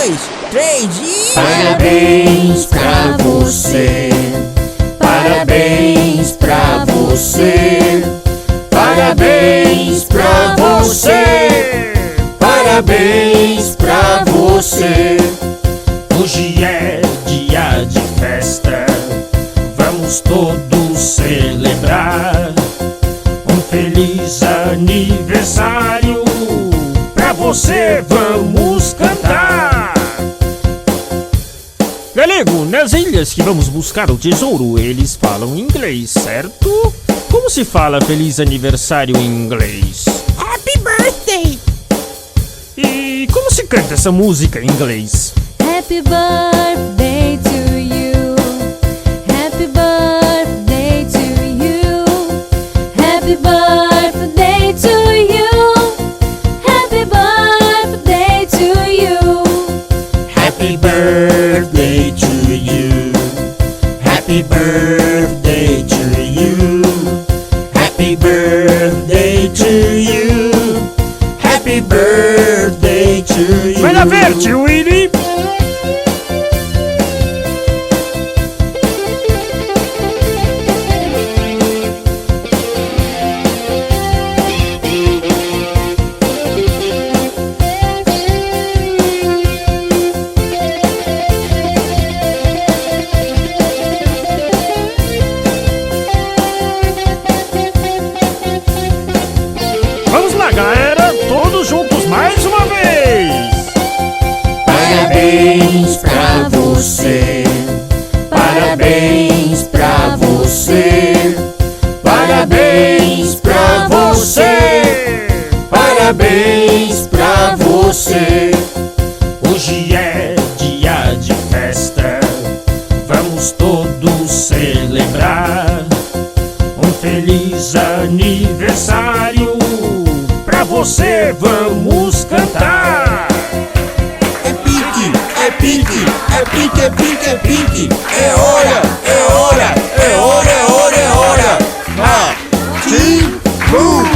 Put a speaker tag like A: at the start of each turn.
A: 2, 3 e...
B: Parabéns pra você, parabéns pra você, parabéns pra você, parabéns pra você. Hoje é dia de festa, vamos todos celebrar. Um feliz aniversário pra você, vamos cantar.
C: Galego, nas ilhas que vamos buscar o tesouro, eles falam inglês, certo? Como se fala feliz aniversário em inglês?
A: Happy birthday!
C: E como se canta essa música em inglês?
D: Happy birthday to you. Happy birthday to you. Happy birthday to you. Happy birthday to you.
B: Happy birthday to you. Happy birthday to you. Happy birthday to you. Happy birthday to you.
C: Vai lá ver, tio Willy! Vamos lá, galera! Todos juntos mais uma vez!
B: Parabéns pra você, parabéns pra você, parabéns pra você, parabéns pra você. Hoje é dia de festa, vamos todos celebrar. Um feliz aniversário pra você, vamos cantar.
A: É pique, é pique, é pique, é pique, é pique. É hora, é hora, é hora, é hora, é hora. Team Blue.